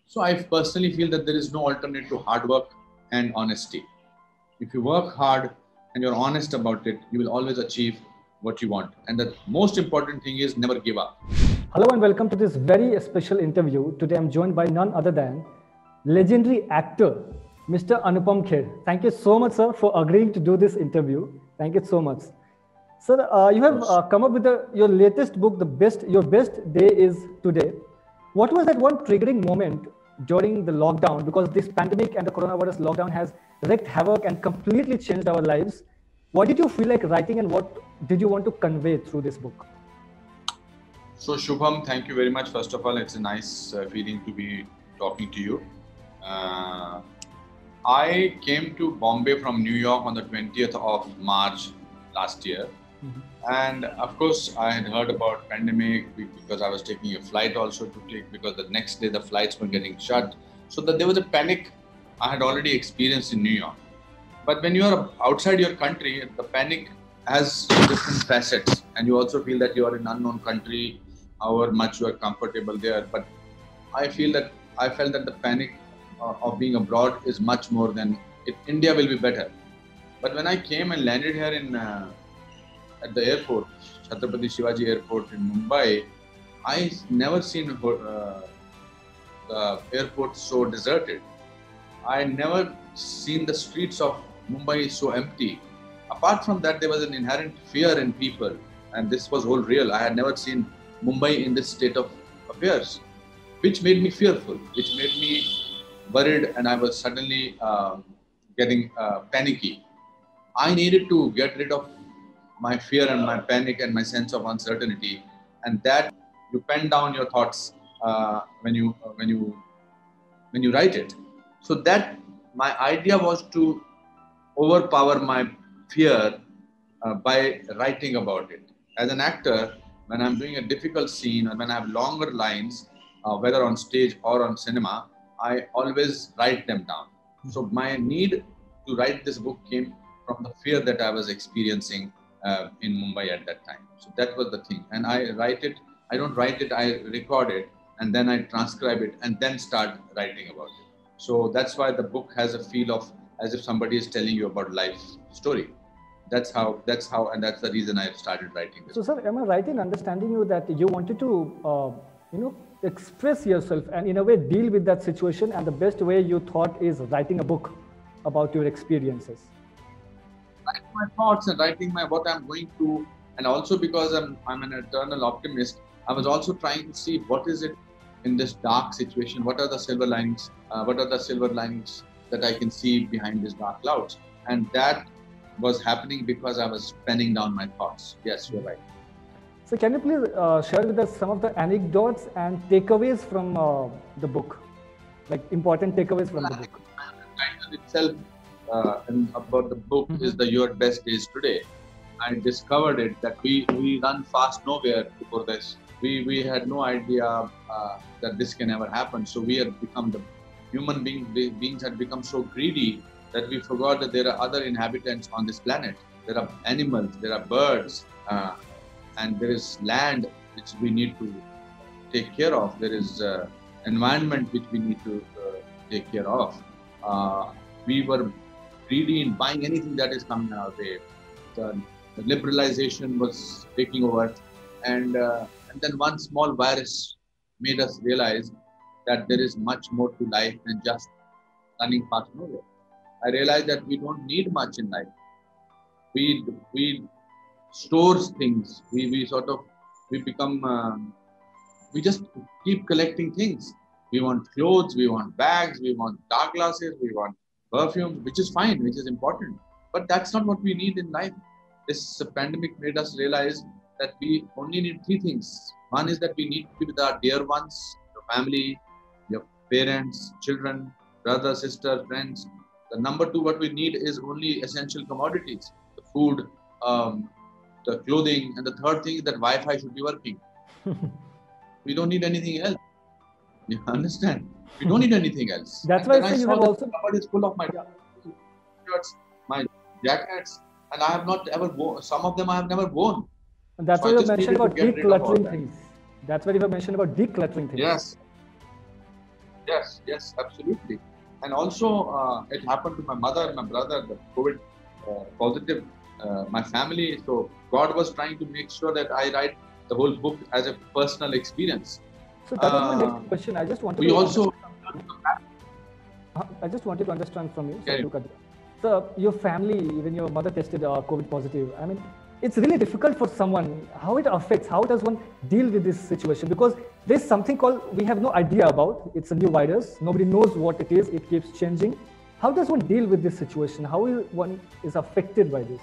So I personally feel that there is no alternate to hard work and honesty. If you work hard and you're honest about it, you will always achieve what you want. And the most important thing is never give up. Hello and welcome to this very special interview. Today I'm joined by none other than legendary actor, Mr. Anupam Kher. Thank you so much, sir, for agreeing to do this interview. Thank you so much. Sir, you have come up with your latest book, Your Best Day Is Today. What was that one triggering moment during the lockdown? Because this pandemic and the coronavirus lockdown has wreaked havoc and completely changed our lives. What did you feel like writing and what did you want to convey through this book? So Shubham, thank you very much. First of all, it's a nice feeling to be talking to you. I came to Bombay from New York on the 20th of March last year. And of course, I had heard about pandemic because I was taking a flight also to take, because the next day the flights were getting shut. So that there was a panic I had already experienced in New York. But when you are outside your country, the panic has different facets, and you also feel that you are in an unknown country, however much you are comfortable there. But I felt that the panic of being abroad is much more than India will be better. But when I came and landed here in at the airport, Chhatrapati Shivaji Airport in Mumbai, I never seen the airport so deserted. I never seen the streets of Mumbai so empty. Apart from that, there was an inherent fear in people, and this was all real. I had never seen Mumbai in this state of affairs, which made me fearful, which made me worried, and I was suddenly getting panicky. I needed to get rid of my fear and my panic and my sense of uncertainty, and that you pen down your thoughts when you write it. So that my idea was to overpower my fear by writing about it. As an actor, when I'm doing a difficult scene or when I have longer lines, whether on stage or on cinema, I always write them down. So my need to write this book came from the fear that I was experiencing in Mumbai at that time. So that was the thing. And I write it, I don't write it, I record it, and then I transcribe it and then start writing about it. So that's why the book has a feel of as if somebody is telling you about life story. That's how, and that's the reason I started writing this. So, sir, am I right in understanding you that you wanted to, express yourself and in a way deal with that situation, and the best way you thought is writing a book about your experiences? Writing my thoughts and writing what I'm going through, and also because I'm an eternal optimist, I was also trying to see what is it in this dark situation, what are the silver linings, that I can see behind these dark clouds. And that was happening because I was penning down my thoughts. Yes, you're right. So can you please share with us some of the anecdotes and takeaways from the book, like important takeaways from the book? The title itself about the book is Your Best Days Today. I discovered it that we run fast nowhere before this. We had no idea that this can ever happen. So we had become beings had become so greedy that we forgot that there are other inhabitants on this planet. There are animals, there are birds, and there is land which we need to take care of. There is environment which we need to take care of. We were greedy in buying anything that is coming our way. The liberalization was taking over, and then one small virus made us realize that there is much more to life than just running fast nowhere. I realized that we don't need much in life. We store things. We become, we just keep collecting things. We want clothes, we want bags, we want dark glasses, we want perfume, which is fine, which is important. But that's not what we need in life. This pandemic made us realize that we only need three things. One is that we need to be with our dear ones, your family, your parents, children, brother, sister, friends. The number two, what we need is only essential commodities, the food, the clothing, and the third thing is that Wi-Fi should be working. We don't need anything else. You understand? We don't need anything else. That's why I you have also. The cupboard is full of my shirts, my jackets, and I have not ever worn. Some of them I have never worn. And that's why you mentioned about decluttering things. That's why you have mentioned about decluttering things. Yes. Yes, yes, absolutely. And also, it happened to my mother and my brother, the COVID positive, my family. So God was trying to make sure that I write the whole book as a personal experience. So that was my next question. We also I just wanted to understand from you. yeah, Sorry to cut you. So your family, even your mother tested COVID positive. I mean, it's really difficult for someone. How it affects? How does one deal with this situation? Because there's something called we have no idea about. It's a new virus. Nobody knows what it is. It keeps changing. How does one deal with this situation? How one is affected by this?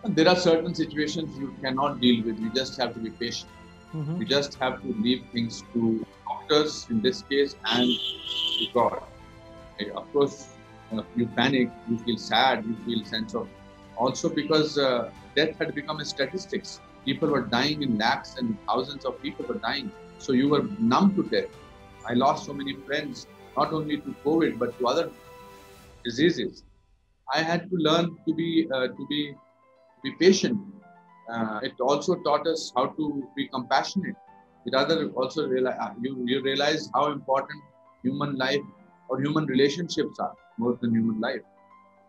there are certain situations you cannot deal with. You just have to be patient. You just have to leave things to doctors in this case and to God. Of course, you panic, you feel sad, you feel sense of also because death had become a statistics. People were dying in lakhs and thousands of people were dying. So you were numb to death. I lost so many friends, not only to COVID but to other diseases. I had to learn to be patient. It also taught us how to be compassionate. It other also you realize how important human life or human relationships are more than human life.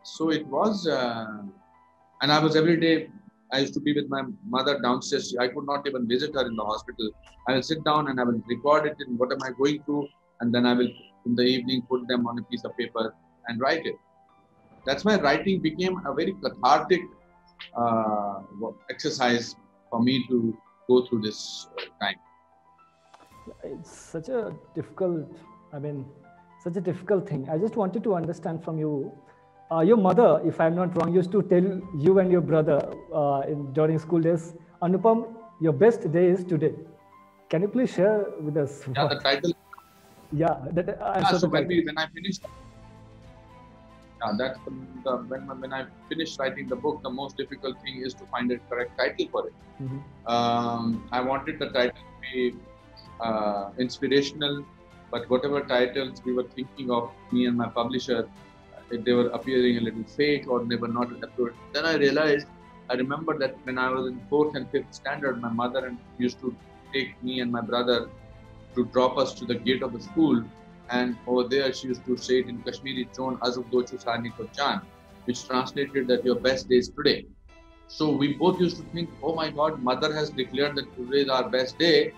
So it was, and I was every day. I used to be with my mother downstairs. I could not even visit her in the hospital. I will sit down and I will record it in what am I going through, and then I will in the evening put them on a piece of paper and write it. That's why writing became a very cathartic exercise for me to go through this time. It's such a difficult, I mean, such a difficult thing. I just wanted to understand from you. Your mother, if I'm not wrong, used to tell you and your brother during school days, Anupam, your best day is today. Can you please share with us? Yeah, the title. Yeah, So when I finished, that's when I finished writing the book, the most difficult thing is to find a correct title for it. I wanted the title to be inspirational, but whatever titles we were thinking of, me and my publisher, they were appearing a little fake or they were not accurate. Then I remember that when I was in 4th and 5th standard, my mother used to take me and my brother to drop us to the gate of the school. And over there, she used to say it in Kashmiri, Chon Azuk Dochu Sani Ko Chan, which translated that your best day is today. So we both used to think, oh my God, mother has declared that today is our best day.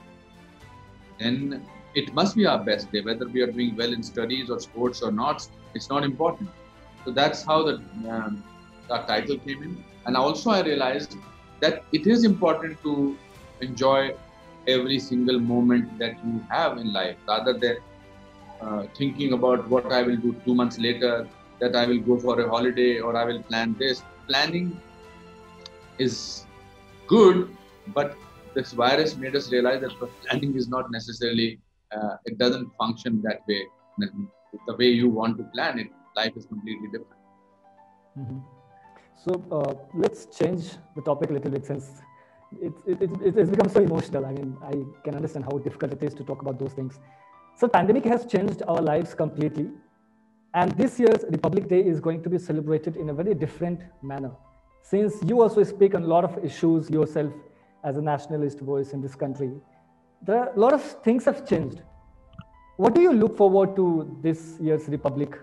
Then it must be our best day, whether we are doing well in studies or sports or not, it's not important. So that's how the title came in. And also I realized that it is important to enjoy every single moment that you have in life, rather than thinking about what I will do 2 months later, that I will go for a holiday or I will plan this. Planning is good, but this virus made us realize that planning is not necessarily, it doesn't function that way. The way you want to plan it, life is completely different. So let's change the topic a little bit, since it's become so emotional. I mean, I can understand how difficult it is to talk about those things. So pandemic has changed our lives completely. And this year's Republic Day is going to be celebrated in a very different manner. Since you also speak on a lot of issues yourself as a nationalist voice in this country, there are a lot of things have changed. What do you look forward to this year's Republic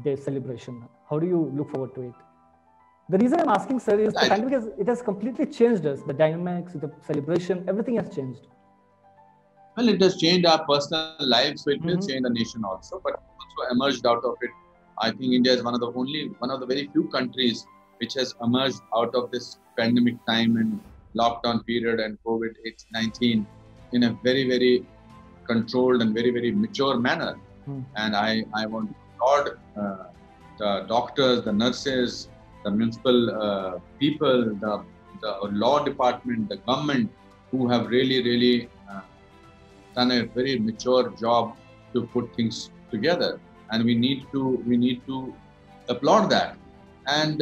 Day celebration? How do you look forward to it? The reason I'm asking, sir, is the pandemic has completely changed us. The dynamics, the celebration, everything has changed. Well, it has changed our personal lives, so it will change the nation also, but also emerged out of it. I think India is one of the very few countries which has emerged out of this pandemic time and lockdown period and COVID-19 in a very, very controlled and very, very mature manner. And I want to applaud the doctors, the nurses, the municipal people, the law department, the government, who have really done a very mature job to put things together, and we need to applaud that. And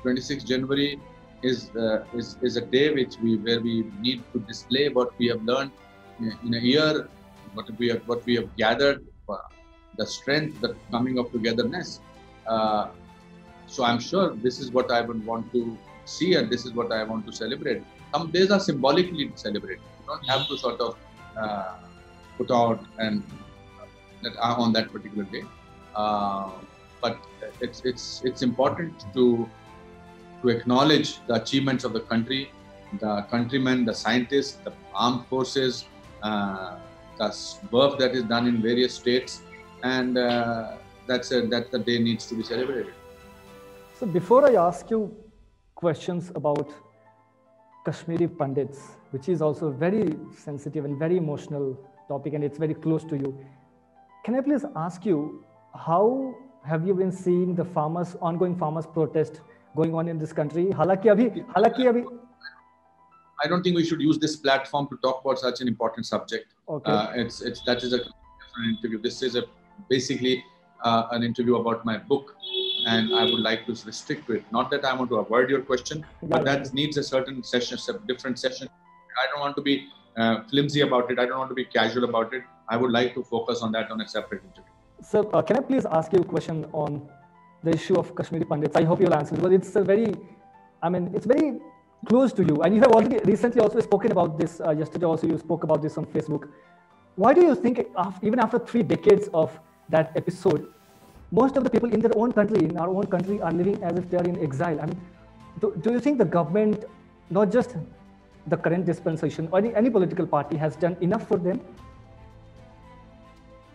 26th January is a day where we need to display what we have learned in a year, what we have gathered, the strength, the coming of togetherness. So I'm sure this is what I would want to see, and this is what I want to celebrate. Some days are symbolically celebrated. You don't have to sort of put out and that on that particular day. But it's important to acknowledge the achievements of the country, the countrymen, the scientists, the armed forces, the work that is done in various states, and that the day needs to be celebrated. So before I ask you questions about Kashmiri Pandits, which is also a very sensitive and very emotional topic, and it's very close to you, can I please ask you, how have you been seeing the ongoing farmers protest going on in this country? I don't think we should use this platform to talk about such an important subject. Okay. That is a different interview. This is basically an interview about my book, and I would like to restrict to it. Not that I want to avoid your question, but that needs a certain session, a different session. I don't want to be flimsy about it. I don't want to be casual about it. I would like to focus on that on a separate interview. Sir, can I please ask you a question on the issue of Kashmiri Pandits? I hope you'll answer, because it's it's very close to you, and you have already recently also spoken about this. Yesterday also you spoke about this on Facebook. Why do you think, even after 3 decades of that episode, most of the people in their own country, in our own country, are living as if they are in exile? I mean, do you think the government, not just the current dispensation or any political party, has done enough for them?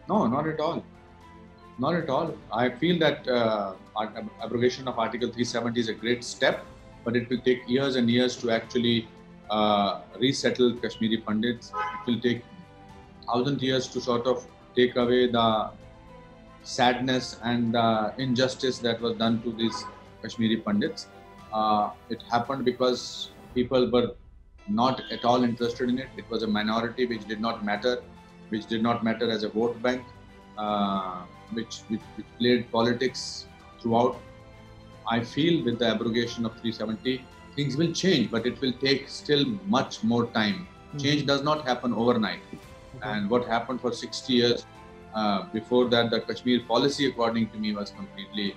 No, not at all. Not at all. I feel that abrogation of Article 370 is a great step, but it will take years and years to actually resettle Kashmiri Pandits. It will take 1,000 years to sort of take away the sadness and the injustice that was done to these Kashmiri Pandits. It happened because people were not at all interested in it. It was a minority which did not matter as a vote bank, which played politics throughout. I feel with the abrogation of 370, things will change, but it will take still much more time. Change does not happen overnight. And what happened for 60 years before that, the Kashmir policy, according to me, was completely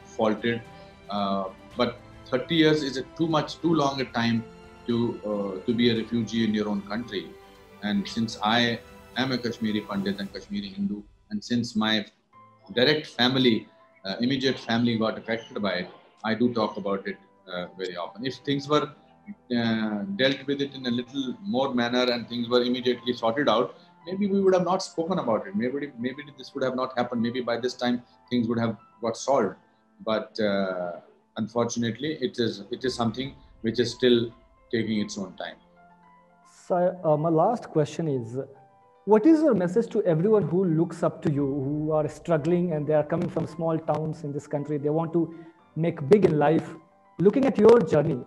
faulted. But 30 years is too long a time to be a refugee in your own country. And since I am a Kashmiri Pandit and Kashmiri Hindu, and since my direct family, immediate family got affected by it, I do talk about it very often. If things were dealt with it in a little more manner and things were immediately sorted out, maybe we would have not spoken about it. Maybe this would have not happened. Maybe by this time things would have got solved. But unfortunately, it is something which is still taking its own time. So my last question is, what is your message to everyone who looks up to you, who are struggling and they are coming from small towns in this country? They want to make big in life. Looking at your journey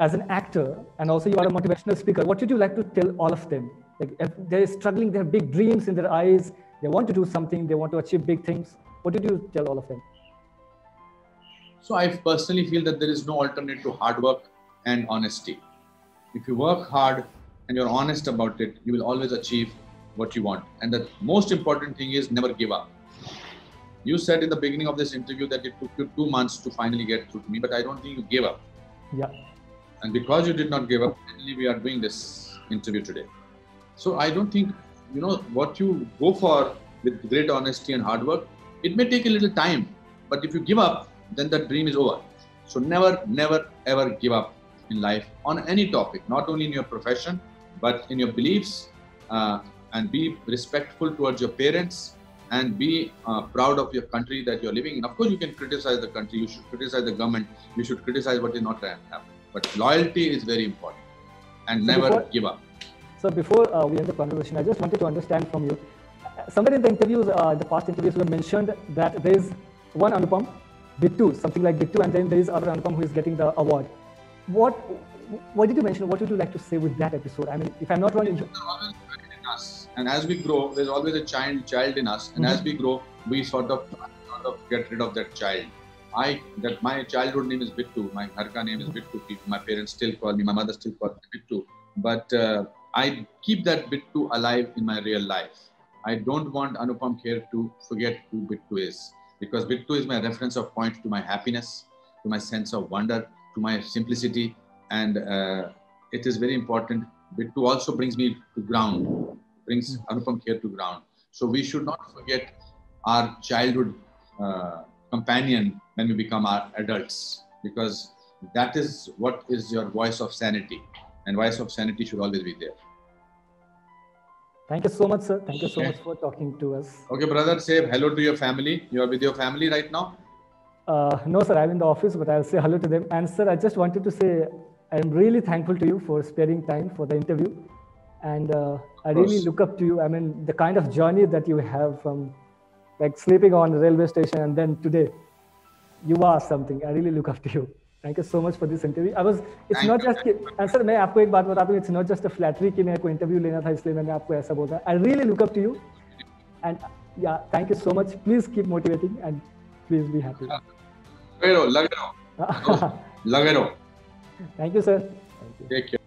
as an actor, and also you are a motivational speaker, what would you like to tell all of them? Like, if they're struggling, they have big dreams in their eyes, they want to do something, they want to achieve big things. What did you tell all of them? So I personally feel that there is no alternate to hard work and honesty. If you work hard and you're honest about it, you will always achieve what you want. And the most important thing is never give up. You said in the beginning of this interview that it took you 2 months to finally get through to me, but I don't think you gave up. Yeah. And because you did not give up, finally we are doing this interview today. So I don't think, what you go for with great honesty and hard work, it may take a little time, but if you give up, then the dream is over. So never, ever give up in life on any topic, not only in your profession, but in your beliefs, and be respectful towards your parents, and be proud of your country that you're living in. Of course, you can criticize the country, you should criticize the government, you should criticize what is not happening. But loyalty is very important, and never give up. So before we end the conversation, I just wanted to understand from you, somewhere in the interviews, the past interviews, you mentioned that there is one Anupam, Bittu, something like Bittu, and then there is other Anupam who is getting the award. What did you mention? What would you like to say with that episode? I mean, if I'm not wrong, there's always a child in us, and as we grow, there's always a child in us, and as we grow, we sort of get rid of that child. My childhood name is Bittu. My Gharka name is Bittu. My parents still call me. My mother still calls me Bittu. But I keep that Bittu alive in my real life. I don't want Anupam Kher to forget who Bittu is, because Bittu is my reference of point to my happiness, to my sense of wonder, to my simplicity, and it is very important. Bittu also brings me to ground, brings Anupam Kher to ground. So we should not forget our childhood companion when we become our adults, because that is what is your voice of sanity, and voice of sanity should always be there. Thank you so much, sir. Thank you so much for talking to us. Okay, brother, say hello to your family. You are with your family right now? No, sir, I'm in the office, but I'll say hello to them. And sir, I just wanted to say I'm really thankful to you for sparing time for the interview. And I really look up to you. I mean, the kind of journey that you have from like sleeping on the railway station and then today, you are something. I really look up to you. Thank you so much for this interview. It's not just, and sir, मैं आपको एक बात बताता हूँ, it's not just a flattery कि मेरे को interview लेना था इसलिए मैंने आपको ऐसा बोला. I really look up to you. And yeah, thank you so much. Please keep motivating and please be happy. लगे रहो. Thank you, sir. Thank you. Take care.